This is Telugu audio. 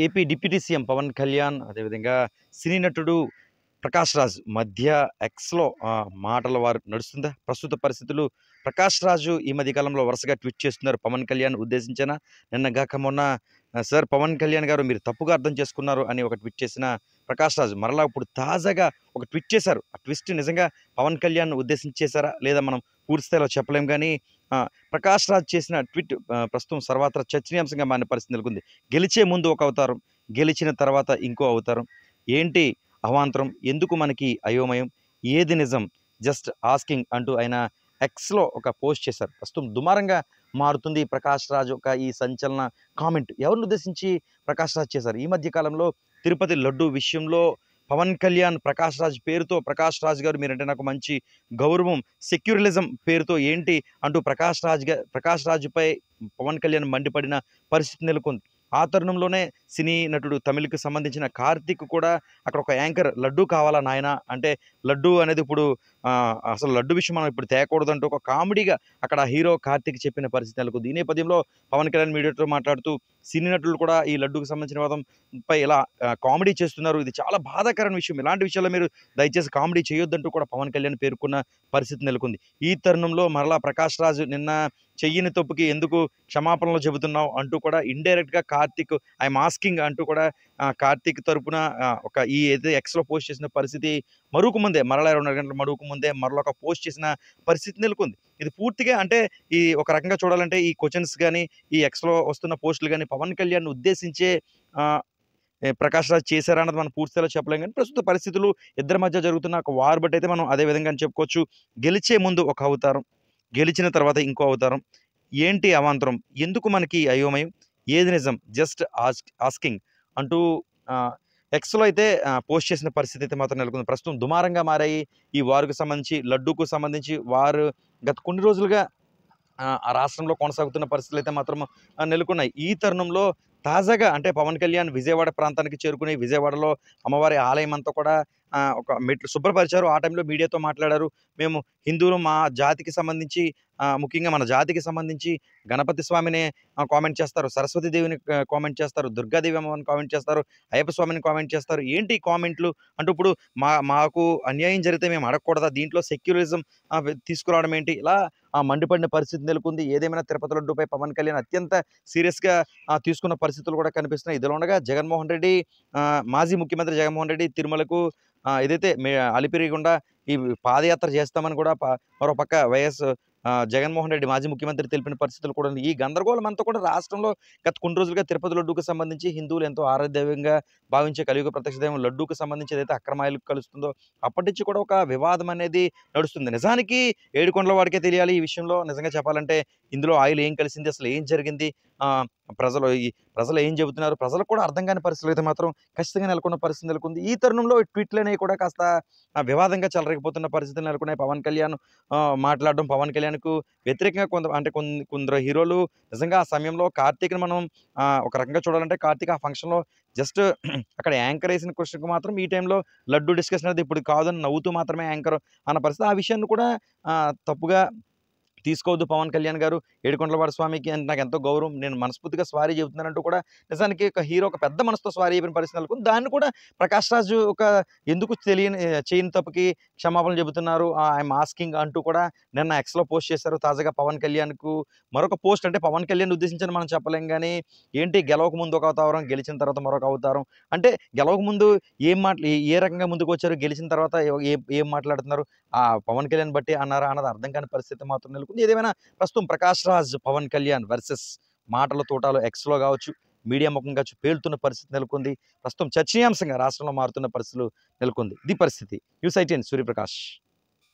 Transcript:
AP deputy CM Pawan Kalyan, అదేవిధంగా సినీ నటుడు ప్రకాష్ రాజ్ మధ్య ఎక్స్‌లో మాటల వారు నడుస్తుందా? ప్రస్తుత పరిస్థితులు ప్రకాష్ రాజు ఈ మధ్య కాలంలో వరుసగా ట్వీట్ చేస్తున్నారు. పవన్ కళ్యాణ్ ఉద్దేశించిన నిన్నగాక మొన్న సార్ పవన్ కళ్యాణ్ గారు మీరు తప్పుగా అర్థం చేసుకున్నారు అని ఒక ట్వీట్ చేసిన ప్రకాష్ రాజ్ మరలా ఇప్పుడు తాజాగా ఒక ట్వీట్ చేశారు. ఆ ట్విస్ట్ నిజంగా పవన్ కళ్యాణ్‌ను ఉద్దేశించి చేశారా? లేదా మనం పూర్తి స్థాయిలో చెప్పలేం గానీ ప్రకాష్ రాజ్ చేసిన ట్వీట్ ప్రస్తుతం సర్వత్రా చర్చనీయాంశంగా మారిన పరిస్థితి నెలకొంది. గెలిచే ముందు ఒక అవతారం, గెలిచిన తర్వాత ఇంకో అవతారం. ఏంటి అవాంతరం? ఎందుకు మనకి అయోమయం? ఏది నిజం? జస్ట్ ఆస్కింగ్ అంటూ ఆయన ఎక్స్‌లో ఒక పోస్ట్ చేశారు. ప్రస్తుతం దుమారంగా మారుతుంది ప్రకాష్ రాజ్ యొక్క ఈ సంచలన కామెంట్. ఎవరిని ఉద్దేశించి ప్రకాష్ రాజ్ చేశారు? ఈ మధ్య కాలంలో తిరుపతి లడ్డూ విషయంలో పవన్ కళ్యాణ్ ప్రకాష్ రాజ్ పేరుతో ప్రకాష్ రాజ్ గారు మీరంటే నాకు మంచి గౌరవం, సెక్యులరిజం పేరుతో ఏంటి అంటూ ప్రకాష్ రాజ్‌పై పవన్ కళ్యాణ్ మండిపడిన పరిస్థితి నెలకొంది. ఆ తరుణంలోనే సినీ నటుడు తమిళ్‌కి సంబంధించిన కార్తీక్ కూడా అక్కడ ఒక యాంకర్ లడ్డూ కావాలా నాయనా అంటే లడ్డూ అనేది ఇప్పుడు అసలు లడ్డు విషయం మనం ఇప్పుడు తేకూడదంటూ ఒక కామెడీగా అక్కడ హీరో కార్తీక్ చెప్పిన పరిస్థితి నెలకొంది. ఈ నేపథ్యంలో పవన్ కళ్యాణ్ మీడియాతో మాట్లాడుతూ సినీ నటులు కూడా ఈ లడ్డూకి సంబంధించిన వాదంపై ఇలా కామెడీ చేస్తున్నారు. ఇది చాలా బాధాకరమైన విషయం. ఇలాంటి విషయాల్లో మీరు దయచేసి కామెడీ చేయొద్దంటూ కూడా పవన్ కళ్యాణ్ పేర్కొన్న పరిస్థితి నెలకొంది. ఈ తరుణంలో మరలా ప్రకాష్ రాజ్ నిన్న చెయ్యని తప్పుకి ఎందుకు క్షమాపణలు చెబుతున్నావు అంటూ కూడా ఇండైరెక్ట్‌గా కార్తీక్ ఐయామ్ ఆస్కింగ్ అంటూ కూడా కార్తీక్ తరపున ఒక ఈ ఏదైతే ఎక్స్‌లో పోస్ట్ చేసిన పరిస్థితి మరొక ముందే మరలా 2:30 గంటల మరొక ముందే మరొక పోస్ట్ చేసిన పరిస్థితి నెలకొంది. ఇది పూర్తిగా అంటే ఈ ఒక రకంగా చూడాలంటే ఈ క్వెషన్స్ గాని, ఈ ఎక్స్‌లో వస్తున్న పోస్టులు గాని పవన్ కళ్యాణ్‌ని ఉద్దేశించే ఆహ్, ప్రకాష్ రాజ్ చేశారా అన్నది మనం పూర్తి స్థాయిలో చెప్పలేం గానీ, ప్రస్తుత పరిస్థితులు ఇద్దరి మధ్య జరుగుతున్న ఒక వార్ బట్టి అయితే మనం అదే విధంగానే చెప్పుకోవచ్చు. గెలిచే ముందు ఒక అవతారం, గెలిచిన తర్వాత ఇంకో అవతారం. ఏంటి అవాంతరం? ఎందుకు మనకి అయోమయం? ఏది నిజం? జస్ట్ ఆస్కింగ్ అంటూ ఆహ్, ఎక్స్‌లో అయితే పోస్ట్ చేసిన పరిస్థితి అయితే మాత్రం నెలకొంది. ప్రస్తుతం దుమారంగా మారాయి. ఈ వార్‌కు సంబంధించి, లడ్డూకు సంబంధించి వారు గత కొన్ని రోజులుగా ఆ రాష్ట్రంలో కొనసాగుతున్న పరిస్థితులైతే మాత్రం నెలకొన్నాయి. ఈ తరుణంలో తాజాగా అంటే పవన్ కళ్యాణ్ విజయవాడ ప్రాంతానికి చేరుకుని విజయవాడలో అమ్మవారి ఆలయం అంతా కూడా ఒక మెట్లు శుభ్రపరిచారు. ఆ టైంలో మీడియాతో మాట్లాడారు. మేము హిందువులు మా జాతికి సంబంధించి ముఖ్యంగా మన జాతికి సంబంధించి గణపతి స్వామినే కామెంట్ చేస్తారు. సరస్వతి దేవిని కామెంట్ చేస్తారు. దుర్గాదేవి అమ్మవారిని కామెంట్ చేస్తారు. అయ్యప్ప స్వామిని కామెంట్ చేస్తారు. ఏంటి ఈ కామెంట్‌లు? అంటే ఇప్పుడు మాకు అన్యాయం జరిగితే మేము అడగకూడదా? దీంట్లో సెక్యులరిజం తీసుకురావడం ఏంటి? ఇలా మండిపడిన పరిస్థితి నెలకొంది. ఏదేమైనా తిరుపతి లడ్డూపై పవన్ కళ్యాణ్ అత్యంత సీరియస్‌గా తీసుకున్న పరిస్థితులు కూడా కనిపిస్తున్నాయి. ఇదిలా ఉండగా జగన్మోహన్ రెడ్డి మాజీ ముఖ్యమంత్రి జగన్మోహన్ రెడ్డి తిరుమలకు ఏదైతే అలిపిరి గుండా ఈ పాదయాత్ర చేస్తామని కూడా మరోపక్క వైఎస్ జగన్మోహన్ రెడ్డి మాజీ ముఖ్యమంత్రి తెలిపిన పరిస్థితులు కూడా ఉన్నాయి. ఈ గందరగోళం అంతా కూడా రాష్ట్రంలో గత కొన్ని రోజులుగా తిరుపతి లడ్డూకి సంబంధించి హిందువులు ఎంతో ఆరాధ్యంగా భావించే కలియుగ ప్రత్యక్ష దైవం లడ్డూకి సంబంధించి ఏదైతే అక్రమాయలకు కలుస్తుందో అప్పటి నుంచి కూడా ఒక వివాదం అనేది నడుస్తుంది. నిజానికి ఏడుకొండల వాడికే తెలియాలి ఈ విషయంలో. నిజంగా చెప్పాలంటే ఇందులో ఆయిల్ ఏం కలిసింది? అసలు ఏం జరిగింది? ఆహ్, ప్రజలు ఏం చెబుతున్నారు? ప్రజలకు కూడా అర్థం కాని పరిస్థితులు అయితే మాత్రం ఖచ్చితంగా నెలకొన్న పరిస్థితి నెలకొంది. ఈ తరుణంలో ట్వీట్‌లనేవి కూడా కాస్త వివాదంగా చెలరేగిపోతున్న పరిస్థితులు నెలకొన్నాయి. పవన్ కళ్యాణ్ మాట్లాడడం, పవన్ కళ్యాణ్‌కు వ్యతిరేకంగా కొందరు హీరోలు నిజంగా ఆ సమయంలో కార్తీక్‌ని మనం ఒక రకంగా చూడాలంటే కార్తీక్ ఆ ఫంక్షన్‌లో జస్ట్ అక్కడ యాంకర్ ఏసిన క్వెషన్‌కి మాత్రం ఈ టైంలో లడ్డూ డిస్కషన్ అనేది ఇప్పుడు కాదని నవ్వుతూ మాత్రమే యాంకర్ అన్న పరిస్థితి. ఆ విషయాన్ని కూడా తప్పుగా తీసుకోవద్దు పవన్ కళ్యాణ్ గారు. ఏడుకొండలవాడ స్వామికి నాకెంతో గౌరవం. నేను మనస్ఫూర్తిగా సారీ చెబుతున్నానంటూ కూడా నిజానికి ఒక హీరో ఒక పెద్ద మనసుతో సారీ చెప్పిన పరిస్థితి నెలకొంది. దాన్ని కూడా ప్రకాష్ రాజు ఒక ఎందుకు చేయని తప్పుకి క్షమాపణలు చెబుతున్నారు. ఐయామ్ ఆస్కింగ్ అంటూ కూడా నిన్న ఎక్స్‌లో పోస్ట్ చేశారు. తాజాగా పవన్ కళ్యాణ్‌కు మరొక పోస్ట్ అంటే పవన్ కళ్యాణ్‌ని ఉద్దేశించని మనం చెప్పలేం గానీ, ఏంటి గెలవక ముందు ఒక అవతారం, గెలిచిన తర్వాత మరొక అవతారం. అంటే గెలవక ముందు ఏ రకంగా ముందుకొచ్చారు? గెలిచిన తర్వాత ఏం మాట్లాడుతున్నారు? పవన్ కళ్యాణ్ బట్టి అన్నారా అన్నది అర్థం కాని పరిస్థితి మాత్రం నెలకొంది. ఏదేమైనా ప్రస్తుతం ప్రకాష్ రాజ్, పవన్ కళ్యాణ్ వర్సెస్ మాటల తూటాలు ఎక్స్‌లో కావచ్చు, మీడియా ముఖంగా పేలుతున్న పరిస్థితి నెలకొంది. ప్రస్తుతం చర్చనీయాంశంగా రాష్ట్రంలో మారుతున్న పరిస్థితులు నెలకొంది. ఇది పరిస్థితి. న్యూస్ 18 సూర్యప్రకాష్.